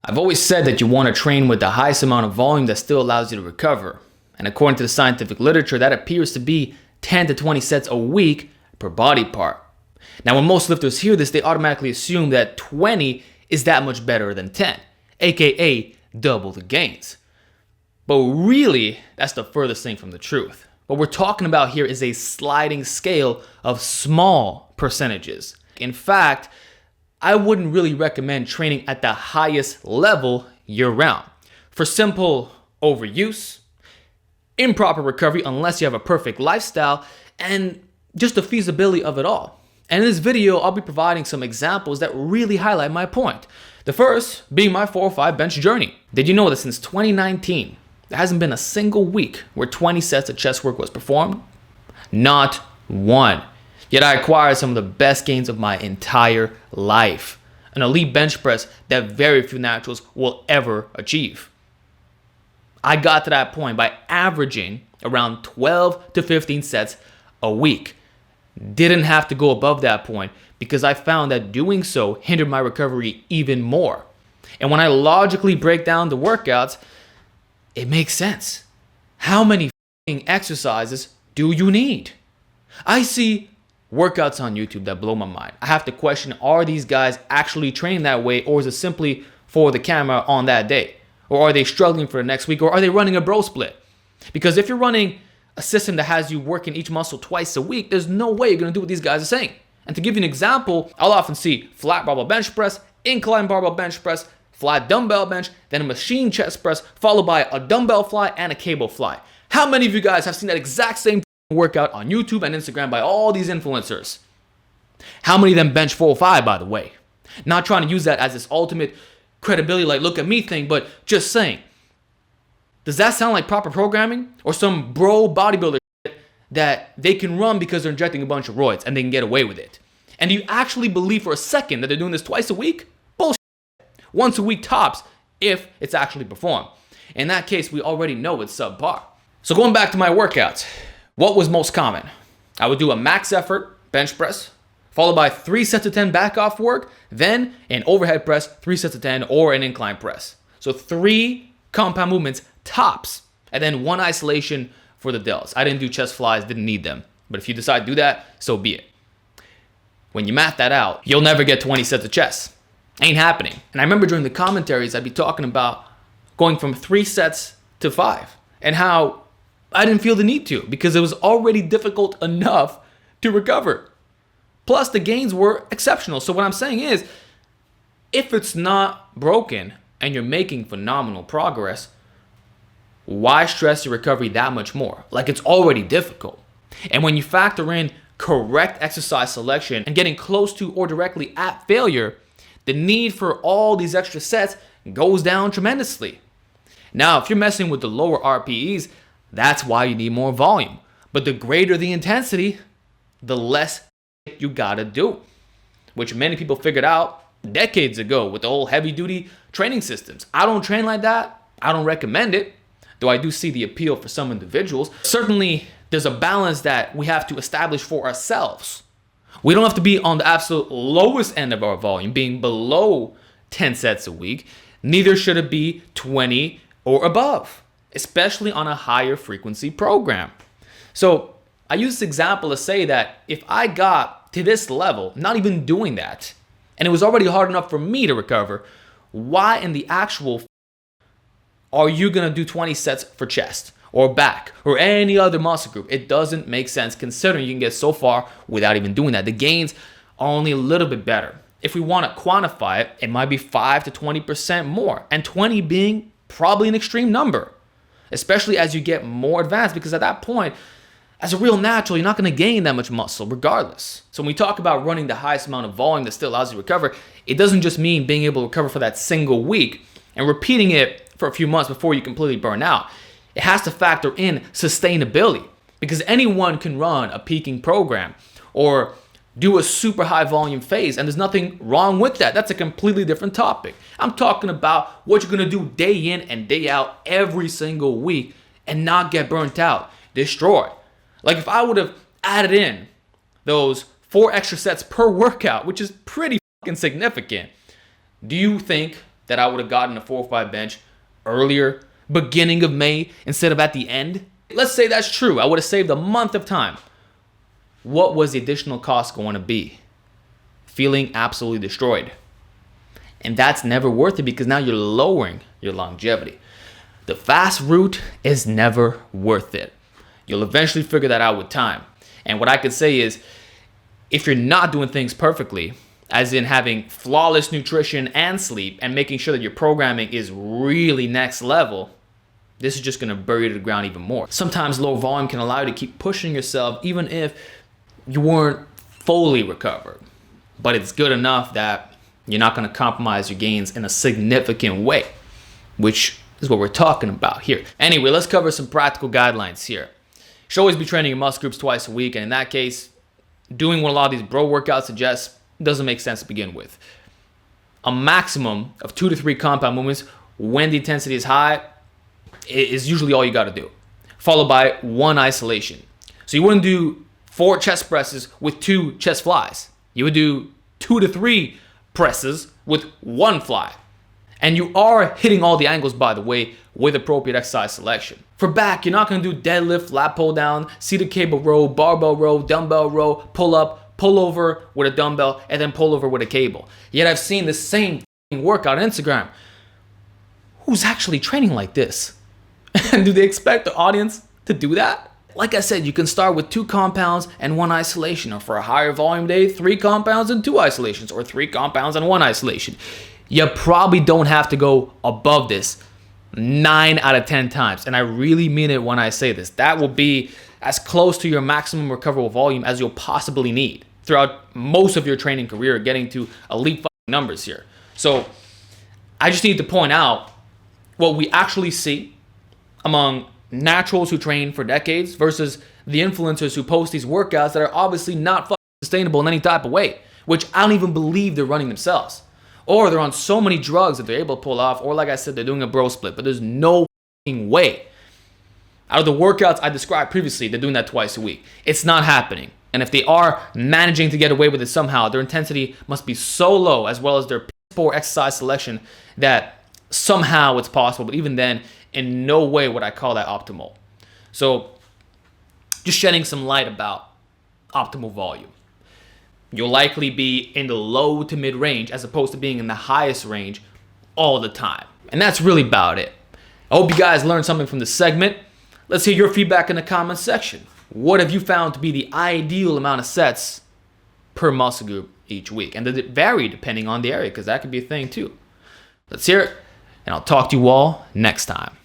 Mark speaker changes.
Speaker 1: I've always said that you want to train with the highest amount of volume that still allows you to recover. And according to the scientific literature, that appears to be 10 to 20 sets a week per body part. Now, when most lifters hear this, they automatically assume that 20 is that much better than 10, aka double the gains. But really, that's the furthest thing from the truth. What we're talking about here is a sliding scale of small percentages. In fact, I wouldn't really recommend training at the highest level year-round for simple overuse, improper recovery unless you have a perfect lifestyle, and just the feasibility of it all. And in this video, I'll be providing some examples that really highlight my point. The first being my 405 bench journey. Did you know that since 2019, there hasn't been a single week where 20 sets of chest work was performed? Not one. Yet I acquired some of the best gains of my entire life. An elite bench press that very few naturals will ever achieve. I got to that point by averaging around 12 to 15 sets a week. Didn't have to go above that point because I found that doing so hindered my recovery even more. And when I logically break down the workouts, it makes sense. How many exercises do you need? I see workouts on YouTube that blow my mind. I have to question, are these guys actually training that way, or is it simply for the camera on that day? Or are they struggling for the next week, or are they running a bro split? Because if you're running a system that has you working each muscle twice a week, there's no way you're going to do what these guys are saying. And to give you an example, I'll often see flat barbell bench press, incline barbell bench press, flat dumbbell bench, then a machine chest press, followed by a dumbbell fly and a cable fly. How many of you guys have seen that exact same workout on YouTube and Instagram by all these influencers? How many of them bench 405, by the way? Not trying to use that as this ultimate credibility, like look at me thing, but just saying. Does that sound like proper programming? Or some bro bodybuilder shit that they can run because they're injecting a bunch of roids and they can get away with it? And do you actually believe for a second that they're doing this twice a week? Bullshit. Once a week tops if it's actually performed. In that case, we already know it's subpar. So going back to my workouts, what was most common? I would do a max effort bench press, followed by 3 sets of 10 back off work, then an overhead press, 3 sets of 10, or an incline press. So 3 compound movements tops, and then 1 isolation for the delts. I didn't do chest flies, didn't need them. But if you decide to do that, so be it. When you math that out, you'll never get 20 sets of chest. Ain't happening. And I remember during the commentaries, I'd be talking about going from 3 sets to 5, and how I didn't feel the need to because it was already difficult enough to recover. Plus, the gains were exceptional. So what I'm saying is, if it's not broken and you're making phenomenal progress, why stress your recovery that much more? Like it's already difficult. And when you factor in correct exercise selection and getting close to or directly at failure, the need for all these extra sets goes down tremendously. Now, if you're messing with the lower RPEs, that's why you need more volume. But the greater the intensity, the less you gotta do, which many people figured out decades ago with the whole heavy duty training systems. I don't train like that. I don't recommend it, though I do see the appeal for some individuals. Certainly, there's a balance that we have to establish for ourselves. We don't have to be on the absolute lowest end of our volume, being below 10 sets a week. Neither should it be 20 or above, especially on a higher frequency program. So I use this example to say that if I got to this level, not even doing that, and it was already hard enough for me to recover, why in the actual are you going to do 20 sets for chest or back or any other muscle group? It doesn't make sense considering you can get so far without even doing that. The gains are only a little bit better. If we want to quantify it, it might be 5 to 20% more, and 20 being probably an extreme number, especially as you get more advanced, because at that point, as a real natural, you're not going to gain that much muscle regardless. So when we talk about running the highest amount of volume that still allows you to recover, it doesn't just mean being able to recover for that single week and repeating it for a few months before you completely burn out. It has to factor in sustainability, because anyone can run a peaking program or do a super high volume phase, and there's nothing wrong with that. That's a completely different topic. I'm talking about what you're going to do day in and day out every single week and not get burnt out, destroyed. Like if I would have added in those 4 extra sets per workout, which is pretty fucking significant, do you think that I would have gotten a 405 bench earlier, beginning of May, instead of at the end? Let's say that's true. I would have saved a month of time. What was the additional cost going to be? Feeling absolutely destroyed. And that's never worth it because now you're lowering your longevity. The fast route is never worth it. You'll eventually figure that out with time. And what I could say is, if you're not doing things perfectly, as in having flawless nutrition and sleep and making sure that your programming is really next level, this is just going to bury you to the ground even more. Sometimes low volume can allow you to keep pushing yourself even if you weren't fully recovered. But it's good enough that you're not going to compromise your gains in a significant way, which is what we're talking about here. Anyway, let's cover some practical guidelines here. You should always be training your muscle groups twice a week, and in that case, doing what a lot of these bro workouts suggest doesn't make sense to begin with. A maximum of 2 to 3 compound movements when the intensity is high is usually all you got to do, followed by 1 isolation. So you wouldn't do 4 chest presses with 2 chest flies. You would do 2 to 3 presses with 1 fly. And you are hitting all the angles, by the way, with appropriate exercise selection. For back, you're not going to do deadlift, lat pull down, seated cable row, barbell row, dumbbell row, pull up, pull over with a dumbbell, and then pull over with a cable. Yet I've seen the same workout on Instagram. Who's actually training like this? And do they expect the audience to do that? Like I said, you can start with 2 compounds and 1 isolation, or for a higher volume day, 3 compounds and 2 isolations, or 3 compounds and 1 isolation. You probably don't have to go above this 9 out of 10 times. And I really mean it when I say this. That will be as close to your maximum recoverable volume as you'll possibly need throughout most of your training career, getting to elite numbers here. So I just need to point out what we actually see among naturals who train for decades versus the influencers who post these workouts that are obviously not sustainable in any type of way, which I don't even believe they're running themselves. Or they're on so many drugs that they're able to pull off, or like I said, they're doing a bro split, but there's no way. Out of the workouts I described previously, they're doing that twice a week. It's not happening. And if they are managing to get away with it somehow, their intensity must be so low, as well as their poor exercise selection, that somehow it's possible. But even then, in no way would I call that optimal. So just shedding some light about optimal volume. You'll likely be in the low to mid range as opposed to being in the highest range all the time. And that's really about it. I hope you guys learned something from this segment. Let's hear your feedback in the comments section. What have you found to be the ideal amount of sets per muscle group each week? And does it vary depending on the area? Because that could be a thing too. Let's hear it, and I'll talk to you all next time.